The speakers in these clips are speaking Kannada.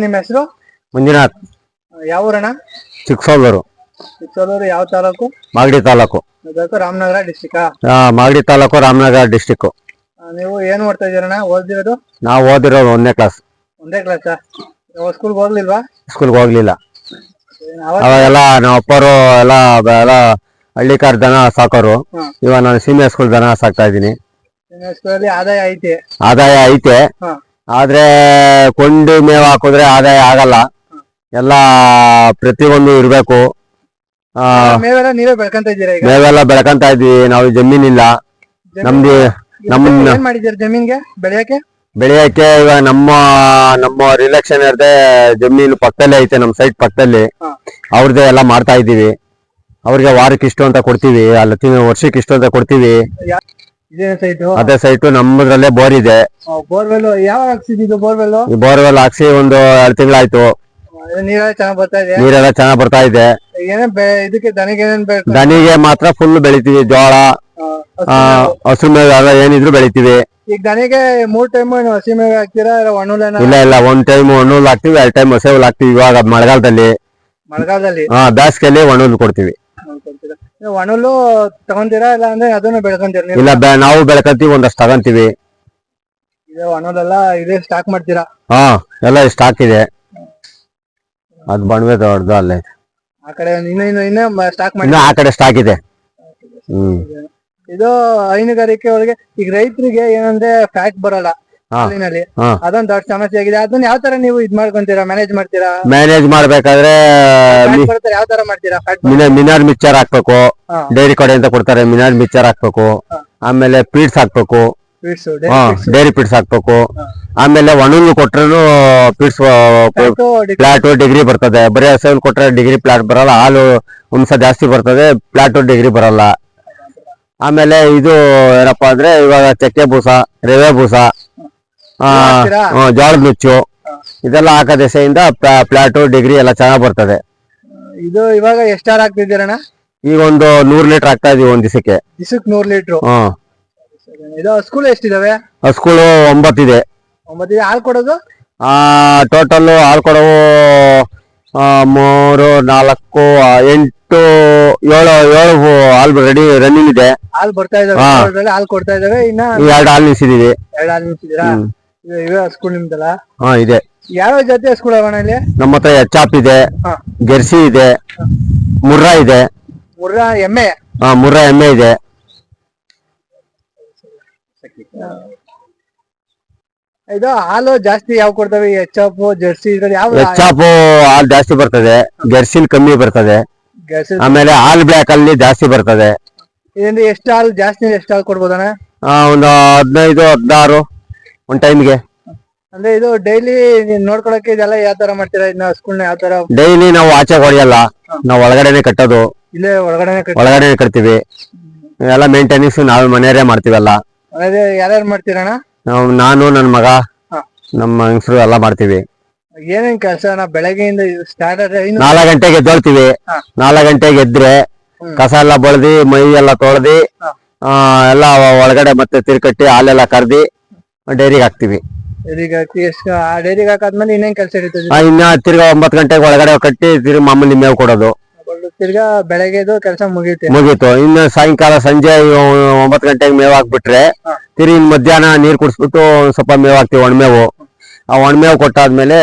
ನಿಮ್ಮ ಹೆಸರು? ಮಂಜುನಾಥ್. ಯಾವ ಊರಣ್ಣ? ಚಿಕ್ಕಸೋಲೂರು. ಚಿಕ್ಕಸೋಲೂರು ಯಾವ ತಾಲೂಕು? ಮಾಗಡಿ ತಾಲೂಕು. ರಾಮನಗರ ಡಿಸ್ಟಿಕ್. ಮಾಗಡಿ ತಾಲೂಕು, ರಾಮನಗರ ಡಿಸ್ಟಿಕ್. ನೀವು ಏನ್ ಮಾಡ್ತಾ ಇದೀರಣ್ಣ? ಓದಿರೋದು? ನಾವು ಓದಿರೋದು 1ನೇ ಕ್ಲಾಸ್. 1ನೇ ಕ್ಲಾಸ್. ಸ್ಕೂಲ್ಗೆ ಹೋಗ್ಲಿಲ್ವಾ? ಸ್ಕೂಲ್ಗೆ ಹೋಗ್ಲಿಲ್ಲ. ಅವಾಗೆಲ್ಲ ನಮ್ಮ ಅಪ್ಪರು ಎಲ್ಲ ಹಳ್ಳಿಕಾರ್ ದನ ಸಾಕೋರು. ಇವಾಗ ನಾನು ಸೀನಿಯರ್ ಸ್ಕೂಲ್ ದನ ಸಾಕ್ತಾ ಇದ್ದೀನಿ. ಆದಾಯ ಐತೆ? ಆದಾಯ ಐತೆ, ಆದ್ರೆ ಕೊಂಡಿ ಮೇವು ಹಾಕಿದ್ರೆ ಆದಾಯ ಆಗಲ್ಲ. ಎಲ್ಲ ಪ್ರತಿಯೊಂದು ಇರ್ಬೇಕು. ಮೇವೆಲ್ಲ ನೀವೇ ಬೆಳ್ಕೊಂತ ಇದ್ದೀರಾ? ಮೇವೆಲ್ಲ ಬೆಳ್ಕಂತ ಇದೀವಿ. ನಾವು ಜಮೀನಿಲ್ಲ ನಮ್ದು. ಏನ್ ಮಾಡಿದ್ದೀರಾ ಜಮೀನ್ಗೆ ಬೆಳೆಯಕ್ಕೆ? ಇವಾಗ ನಮ್ಮ ರಿಲೇಷನ್ ಇರದೆ ಜಮೀನು ಪಕ್ಕದಲ್ಲೇ ಐತೆ, ನಮ್ ಸೈಟ್ ಪಕ್ಕದಲ್ಲಿ. ಅವ್ರದ್ದೇ ಎಲ್ಲ ಮಾಡ್ತಾ ಇದ್ದೀವಿ. ಅವ್ರಿಗೆ ವಾರಕ್ಕೆ ಇಷ್ಟು ಅಂತ ಕೊಡ್ತೀವಿ, ಅಲ್ಲ ವರ್ಷಕ್ಕೆ ಇಷ್ಟು ಅಂತ ಕೊಡ್ತೀವಿ. ಅದೇ ಸೈಟು ನಮ್ಮದ್ರಲ್ಲೇ ಬೋರ್ ಇದೆ. ಬೋರ್ವೆಲ್ ಯಾವಾಗ ಹಾಕ್ಸಿದ್ದು? ಬೋರ್ವೆಲ್ ಹಾಕ್ಸಿ ಒಂದು 2 ತಿಂಗಳಾಯ್ತು. ನೀರೆಲ್ಲ ಚೆನ್ನಾಗ್ ಬರ್ತಾ ಇದೆ. ಇದಕ್ಕೆ ದನಿಗೆ ಮಾತ್ರ ಫುಲ್ ಬೆಳಿತೀವಿ. ಜೋಳ, ಹಸು ಮೇವು ಎಲ್ಲ ಏನಿದ್ರು ಬೆಳಿತೀವಿ. ಈಗ ದನಿಗೆ 3 ಟೈಮ್ ಹಸಿ ಮೇವು ಹಾಕ್ತೀರಾ? ಇಲ್ಲ 1 ಟೈಮ್ ಒಣಹುಲ್ ಹಾಕ್ತಿವಿ, 2 ಟೈಮ್ ಹಸಿ ಹುಲ್ ಹಾಕ್ತಿವಿ. ಇವಾಗ ಮಳೆಗಾಲದಲ್ಲಿ ಬೇಸಿಗೆಯಲ್ಲಿ ಒಣಹುಲ್ ಕೊಡ್ತೀವಿ. ಒಣಹುಲ್ಲು ತಗೊಂತೀರಾ ಇಲ್ಲ ಅಂದ್ರೆ ಅದನ್ನು ಬೆಳ್ಕೊಂತೀರಾ? ಇಲ್ಲ, ನಾವು ಬೆಳ್ಕೊಂತೀವಿ, ಒಂದಷ್ಟು ತಗೊಂತೀವಿ. ಒಣಹುಲ್ಲೆಲ್ಲ ಇದೇ ಸ್ಟಾಕ್ ಮಾಡ್ತೀರಾ? ಎಲ್ಲ ಸ್ಟಾಕ್ ಇದೆ. ಅದ್ ಬಣ್ವೆ ದೊಡ್ಡದು ಅಲ್ಲೇ ಆ ಕಡೆ ಸ್ಟಾಕ್ ಮಾಡಿ. ಆ ಕಡೆ ಸ್ಟಾಕ್ ಇದೆ. ಇದು ಹೈನುಗಾರಿಕೆ ಒಳಗೆ ಈಗ ರೈತರಿಗೆ ಏನಂದ್ರೆ ಫ್ಯಾಟ್ ಬರಲ್ಲ ಹಾಲಿನಲ್ಲಿ, ಅದೊಂದು ದೊಡ್ಡ ಸಮಸ್ಯೆ ಆಗಿದೆ. ಅದನ್ನ ಯಾವ ತರ ನೀವು ಮಾಡ್ಕೊಂತೀರಾ, ಮ್ಯಾನೇಜ್ ಮಾಡ್ತೀರಾ? ಮ್ಯಾನೇಜ್ ಮಾಡ್ಬೇಕಾದ್ರೆ ಯಾವ ತರ ಮಾಡ್ತೀರಾ? ಮಿನರ್ ಮಿಕ್ಚರ್ ಹಾಕ್ಬೇಕು. ಡೈರಿ ಕಡೆಯಿಂದ ಕೊಡ್ತಾರೆ, ಮಿನರ್ ಮಿಕ್ಚರ್ ಹಾಕ್ಬೇಕು. ಆಮೇಲೆ ಪೀಡ್ಸ್ ಹಾಕ್ಬೇಕು, ಡೈರಿ ಪೀಡ್ಸ್ ಹಾಕ್ಬೇಕು. ಆಮೇಲೆ ಒಣಹುಲ್ಲು ಕೊಟ್ರು ಪೀಡ್ಸ್ ಪ್ಲಾಟ್ ಡಿಗ್ರಿ ಬರ್ತದೆ. ಬರೀ ಹಸು ಕೊಟ್ರೆ ಡಿಗ್ರಿ ಪ್ಲಾಟ್ ಬರಲ್ಲ. ಹಾಲು ಅಂಶ ಜಾಸ್ತಿ ಬರ್ತದೆ, ಪ್ಲಾಟ್ ಡಿಗ್ರಿ ಬರಲ್ಲ. ಆಮೇಲೆ ಇದು ಏನಪ್ಪಾ ಅಂದ್ರೆ ಇವಾಗ ಚಕ್ಕೆ ಬೂಸ, ರವೆ ಬೂಸ, ಜೋಳದ ನುಚ್ಚು ಇದೆಲ್ಲ ಹಾಕೋ ದೆಸೆಯಿಂದ ಪ್ಲಾಟು ಡಿಗ್ರಿ ಎಲ್ಲ ಚೆನ್ನಾಗ್ ಬರ್ತದೆ. ಇದು ಇವಾಗ ಎಷ್ಟಾರು ಹಾಕ್ತಿದ್ದೀರಣ್ಣ? ಈಗ ಒಂದು 100 ಲೀಟರ್ ಹಾಕ್ತಾ ಇದೀವಿ ಒಂದ್ ದಿವಸಕ್ಕೆ. 100 ಲೀಟರ್? ಇದು ಸ್ಕೂಲ್ ಎಷ್ಟಿದಾವೆ? ಸ್ಕೂಲ್ 9 ಇದೆ. 9 ಇದೆ. ಹಾಲು ಕೊಡೋದು ಟೋಟಲ್ ಹಾಲು ಕೊಡವು 3, 4, 8, 7 ಹಾಲು ರೆಡಿ ರನ್ನಿಂಗ್ ಇದೆ. ಹಾಲು ಬರ್ತಾ ಇದಾವೆ, ಹಾಲು ಕೊಡ್ತಾ ಇದಾವೆ. ಇನ್ನ 2 ಹಾಲು ನಿಲ್ಸಿದೀವಿ. 2 ಹಾಲು ನಿಲ್ಸಿದೀರಾ? ಇವೆ ಸ್ಕೂಲ್ ನಿಮ್ದಲ್ಲ? ಇದೆ. ಯಾವ ಜಾತಿ ಸ್ಕೂಲ್ ಅವಣ್ಣ ಇಲ್ಲಿ? ನಮ್ಮ ಹತ್ರ ಎಚ್ಆಪ್ ಇದೆ, ಜೆರ್ಸಿ ಇದೆ, ಮುರ್ರಾ ಇದೆ. ಮುರ್ರಾ ಎಮ್ಮೆ? ಮುರ್ರಾ ಎಮ್ಮೆ ಇದೆ. ಇದು ಹಾಲು ಜಾಸ್ತಿ ಯಾವ ಕೊಡ್ತವೆ? ಎಚ್ಆಪ್, ಜೆರ್ಸಿ? ಎಚ್ಆಪ್ ಹಾಲು ಜಾಸ್ತಿ ಬರ್ತದೆ, ಜೆರ್ಸಿಲ್ ಕಮ್ಮಿ ಬರ್ತದೆ. ಆಮೇಲೆ ಹಾಲ್ ಬ್ಲಾಕ್ ಅಲ್ಲಿ ಜಾಸ್ತಿ ಬರ್ತದೆ. ಇದರಿಂದ ಎಷ್ಟು ಹಾಲು ಜಾಸ್ತಿ ಎಷ್ಟು ಹಾಲು ಕೊಡ್ಬೋದಣ್ಣ? ಒಂದು 15, 16 ಒಂದ್ ಟೈಮ್ಗೆ. ಅಂದ್ರೆ ಇದು ಡೈಲಿ ನೋಡ್ಕೊಳಕ್ಕೆ ಇದೆಲ್ಲ ಯಾವ ತರ ಮಾಡ್ತೀರಾ? ಇದನ್ನ ಸ್ಕೂಲ್ನ ಯಾವ ತರ? ಡೈಲಿ ನಾವು ಆಚೆ ಹೊಡೆಯಲ್ಲ, ನಾವು ಒಳಗಡೆನೆ ಕಟ್ಟೋದು. ಇಲ್ಲೇ ಒಳಗಡೆ ಕಟ್ತೀವಿ. ಎಲ್ಲ ಮೇಂಟೆನೆನ್ಸ್ ನಾವು ಮನೆಯವರೇ ಮಾಡ್ತೀವಲ್ಲ. ಯಾರ್ಯಾರು ಮಾಡ್ತೀರಣ್ಣ? ನಾನು, ನನ್ನ ಮಗ, ನಮ್ಮ ಹೆಂಗಸರು ಎಲ್ಲ ಮಾಡ್ತೀವಿ. ಏನೇನ್ ಕೆಲಸ? ಬೆಳಗ್ಗೆಯಿಂದ ಸ್ಟಾರ್ಟ್ 4 ಗಂಟೆಗೆ ಎದ್ದೋಳ್ತೀವಿ. 4 ಗಂಟೆಗೆ ಎದ್ರೆ ಕಸ ಎಲ್ಲ ಬಳ್ದಿ, ಮೈ ಎಲ್ಲ ತೊಳ್ದಿ, ಎಲ್ಲ ಒಳಗಡೆ ಮತ್ತೆ ತಿರ್ಕಟ್ಟಿ ಹಾಲೆಲ್ಲ ಕರ್ದಿ ಡೈರಿಗೆ ಹಾಕ್ತಿವಿ. ಡೈರಿಗೆ ಹಾಕಾದ್ಮೇಲೆ ಇನ್ನೇನ್ ಕೆಲಸ ಇರ್ತದೆ? ಇನ್ನ ತಿರ್ಗಾ 9 ಗಂಟೆಗೆ ಒಳಗಡೆ ಕಟ್ಟಿ ತಿರ್ಗಿ ಮಾಮೂಲಿ ಮೇವು ಕೊಡೋದು. ತಿರ್ಗಾ ಬೆಳಗ್ಗೆದು ಕೆಲಸ ಮುಗೀತು. ಇನ್ನು ಸಾಯಂಕಾಲ ಸಂಜೆ 9 ಗಂಟೆಗೆ ಮೇವು ಹಾಕ್ಬಿಟ್ರೆ ತಿರ್ಗಿ ಮಧ್ಯಾಹ್ನ ನೀರ್ ಕುಡಿಸ್ಬಿಟ್ಟು ಸ್ವಲ್ಪ ಮೇವು ಹಾಕ್ತಿವಿ, ಒಣಮೇವು. ಆ ಒಣಮೇವು ಕೊಟ್ಟಾದ್ಮೇಲೆ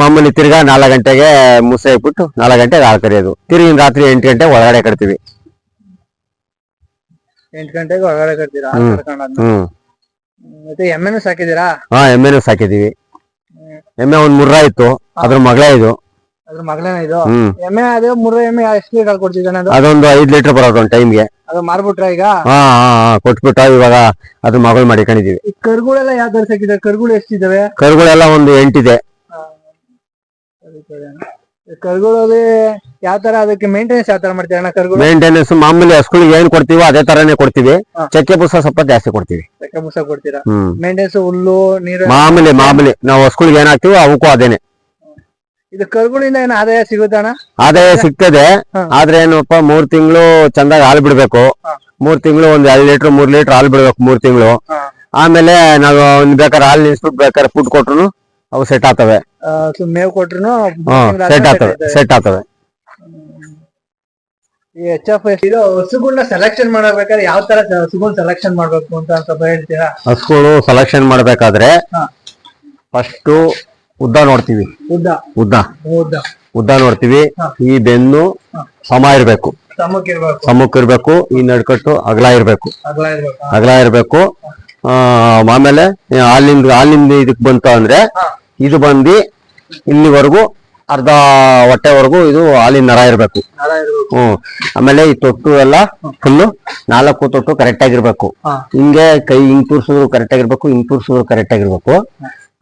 ಮಾಮೂಲಿ ತಿರ್ಗಾ 4 ಗಂಟೆಗೆ ಮುಸೆ ಇಟ್ಬಿಟ್ಟು 4 ಗಂಟೆಗೆ ಹಾಲು ಕರಿಯೋದು. ತಿರ್ಗಿ ರಾತ್ರಿ 8 ಗಂಟೆಗೆ ಒಳಗಡೆ ಕಟ್ತೀವಿ. 8 ಗಂಟೆಗೆ ಒಳಗಡೆ ಕಟ್ತೀರಾ? ಮತ್ತೆ ಎಮ್ಮೆನೂ ಸಾಕಿದೀರಾ? ಎಮ್ಮೆನೂ ಸಾಕಿದೀವಿ. ಎಮ್ಮೆ ಒಂದ್ ಮುರ್ರಾ ಇತ್ತು, ಅದ್ರ ಮಗಳೇ ಇದು. ಅದ್ರ ಮಗಳೇನ ಇದು? ಎಮ್ಮೆ ಅದೇ ಮುರ್ರಾ ಎಮ್ಮೆ ಎಷ್ಟು ಲೀಟರ್ ಕೊಡ್ತಿದ್ದಾನೆ? ಅದೊಂದು 5 ಲೀಟರ್ ಬರೋದು ಒಂದ್ ಟೈಮ್ಗೆ. ಅದು ಮಾರ್ಬಿಟ್ರ ಈಗ? ಕೊಟ್ಬಿಟ್ಟ. ಇವಾಗ ಅದ್ರ ಮಗಳು ಮಾಡಿಕೊಂಡಿದೀವಿ. ಕರುಗಳೆಲ್ಲ ಯಾವ ತರ ಸಾಕಿದ್ದಾರೆ? ಕರುಗಳು ಎಷ್ಟಿದಾವೆ? ಕರುಗಳೆಲ್ಲ ಒಂದು 8 ಇದೆ. ಕರುಗಳಲ್ಲಿ ಯಾವ ತರ ಅದಕ್ಕೆ ಮೇಂಟೆನೆನ್ಸ್ ಯಾವ ತರ ಮಾಡ್ತೀರಣ್ಣ? ಕರುಗಳು ಮೇಂಟೆನೆನ್ಸ್ ಮಾಮೂಲಿ ಹಸುಗಳಿಗೆ ಏನ್ ಕೊಡ್ತೀವೋ ಅದೇ ತರಾನೇ ಕೊಡ್ತೀವಿ. ಚಕ್ಕೆ ಬೂಸ ಸ್ವಲ್ಪ ಜಾಸ್ತಿ ಕೊಡ್ತೀವಿ. ಚಕ್ಕೆ ಬೂಸ ಕೊಡ್ತೀರಾ? ಮೇಂಟೆನೆನ್ಸ್ ಹುಲ್ಲು ನೀರು ಮಾಮೂಲಿ ನಾವು ಹಸುಗಳಿಗೆ ಏನ್ ಹಾಕ್ತಿವೋ ಅವಕ್ಕೂ ಅದೇನೆ. ಇದು ಕರುಗಳಿಂದ ಏನ್ ಆದಾಯ ಸಿಗುತ್ತಣ್ಣ? ಆದಾಯ ಸಿಗ್ತದೆ, ಆದ್ರೆ ಏನಪ್ಪ 3 ತಿಂಗಳು ಚಂದಾಗಿ ಹಾಲು ಬಿಡ್ಬೇಕು. 3 ತಿಂಗಳು ಒಂದ್ 2 ಲೀಟರ್ 3 ಲೀಟರ್ ಹಾಲು ಬಿಡ್ಬೇಕು 3 ತಿಂಗಳು. ಆಮೇಲೆ ನಾವು ಬೇಕಾದ್ರೆ ಹಾಲು ನಿಲ್ಸ್ಬಿಟ್ಟು ಬೇಕಾದ್ರೆ ಫುಡ್ ಕೊಟ್ರು ಅವು ಸೆಟ್ ಆಗ್ತವೆ. ಮೇವ್ ಕೊಟ್ರು ಸೆಟ್ ಆಗ್ತವೆ. ಈ HF ಇದು ಹಸುಗಳನ್ನ ಸೆಲೆಕ್ಷನ್ ಮಾಡ್ಬೇಕಾದ್ರೆ ಯಾವ ತರ ಹಸುಗಳನ್ನ ಸೆಲೆಕ್ಷನ್ ಮಾಡ್ಬೇಕು ಅಂತ ಸ್ವಲ್ಪ ಹೇಳ್ತೀರಾ? ಹಸುಗಳು ಸೆಲೆಕ್ಷನ್ ಮಾಡ್ಬೇಕಾದ್ರೆ ಫಸ್ಟ್ ಉದ್ದ ನೋಡ್ತೀವಿ. ಉದ್ದ ನೋಡ್ತೀವಿ. ಈ ಬೆನ್ನು ಸಮ ಇರ್ಬೇಕು, ಸಮಕ್ಕೆ ಇರ್ಬೇಕು. ಈ ನಡ್ಕಟ್ಟು ಅಗಲ ಇರ್ಬೇಕು. ಆಮೇಲೆ ಹಾಲಿಂದ ಇದಕ್ ಬಂತು ಅಂದ್ರೆ ಇದು ಬಂದು ಇಲ್ಲಿವರೆಗೂ ಅರ್ಧ ಹೊಟ್ಟೆವರೆಗೂ ಇದು ಹಾಲಿನ ನರ ಇರ್ಬೇಕು. ಆಮೇಲೆ ಈ ತೊಟ್ಟು ಎಲ್ಲ ಫುಲ್ಲು 4 ತೊಟ್ಟು ಕರೆಕ್ಟ್ ಆಗಿರ್ಬೇಕು. ಹಿಂಗೆ ಕೈ ಹಿಂಗ್ ತೂರ್ಸಿದ್ರು ಕರೆಕ್ಟ್ ಆಗಿರ್ಬೇಕು, ಹಿಂಗ್ ತೂರ್ಸಿದ್ರು ಕರೆಕ್ಟ್ ಆಗಿರ್ಬೇಕು.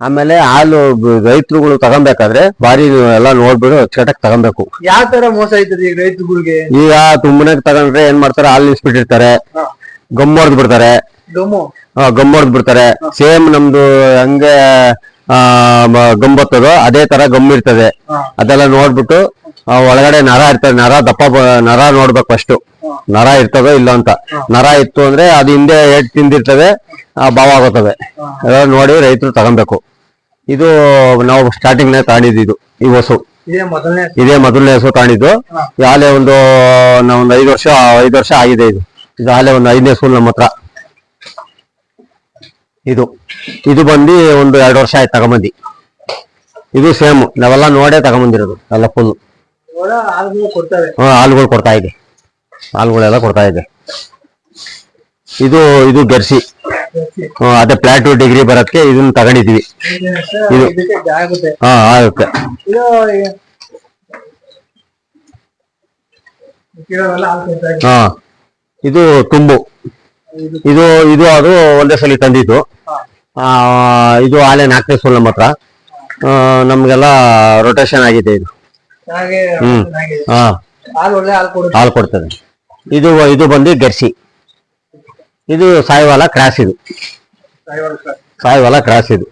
ಆಮೇಲೆ ಹಾಲು ರೈತರುಗಳು ತಗೊಬೇಕಾದ್ರೆ ಬಾರಿ ಎಲ್ಲ ನೋಡ್ಬಿಡು ಅಚ್ಚುಕಟ್ಟಾಗಿ ತಗೊಬೇಕು. ಯಾವ ತರ ಮೋಸ ಆಯ್ತದೆ ಈಗ ರೈತರುಗಳಿಗೆ? ಈಗ ತುಂಬನೇ ತಗೊಂಡ್ರೆ ಏನ್ ಮಾಡ್ತಾರೆ, ಹಾಲು ನಿಲ್ಸ್ಬಿಟ್ಟಿರ್ತಾರೆ, ಗಮ್ ಹೊಡೆದ್ ಬಿಡ್ತಾರೆ. ಸೇಮ್ ನಮ್ದು ಹಂಗೆ ಗಮ್ ಬರ್ತದೋ ಅದೇ ತರ ಗಮ್ ಇರ್ತದೆ. ಅದೆಲ್ಲ ನೋಡ್ಬಿಟ್ಟು ಒಳಗಡೆ ನರ ಇರ್ತದೆ, ನರ ನೋಡ್ಬೇಕು ಫಸ್ಟ್. ನರ ಇರ್ತದೋ ಇಲ್ಲ ಅಂತ. ನರ ಇತ್ತು ಅಂದ್ರೆ ಅದು ಹಿಂದೆ ಏಟ್ ತಿಂದಿರ್ತದೆ, ಭಾವ ಆಗುತ್ತವೆ. ಅದೆಲ್ಲ ನೋಡಿ ರೈತರು ತಗೊಬೇಕು. ಇದು ನಾವು ಸ್ಟಾರ್ಟಿಂಗ್ ನೇ ತಗೊಂಡಿದ್ದು ಈ ಹಸು. ಇದೇ ಮೊದಲನೇ ಹಸು ತಗೊಂಡಿದ್ದು. ಆಲೆ ಒಂದು 5 ವರ್ಷ ಆಗಿದೆ. ಇದು ಆಲೆ ಒಂದು 5ನೇ ಹಸು ನಮ್ಮ ಹತ್ರ. ಇದು ಬಂದು ಒಂದು 2 ವರ್ಷ ಆಯ್ತು ತಗೊಂಬಂದಿ. ಇದು ಸೇಮ್ ನಾವೆಲ್ಲ ನೋಡೇ ತಗೊಂಬಂದಿರೋದು ಎಲ್ಲ ಫುಲ್. ಹಾಲುಗಳು ಕೊಡ್ತಾ ಇದೆ, ಹಾಲುಗಳೆಲ್ಲ ಕೊಡ್ತಾ ಇದೆ. ಇದು ಜರ್ಸಿ. ಅದೇ ಪ್ಲಾಟು ಡಿಗ್ರಿ ಬರೋದಕ್ಕೆ ಇದನ್ನ ತಗೊಂಡಿದ್ವಿ. ಆಗುತ್ತೆ. ಇದು ತುಂಬು. ಇದು ಅದು ಒಂದೇ ಸಲ ತಂದಿದ್ದು. ಇದು ಆಲೆ 4ನೇ ಸಲ ನಮ್ಮ ಹತ್ರ. ನಮ್ಗೆಲ್ಲ ರೊಟೇಷನ್ ಆಗಿದೆ ಇದು. ಹಾಲು ಕೊಡ್ತದೆ. ಇದು ಬಂದು ಜರ್ಸಿ. ಇದು ಸಾಯಿವಾಲ ಕ್ರಾಸ್. ಇದು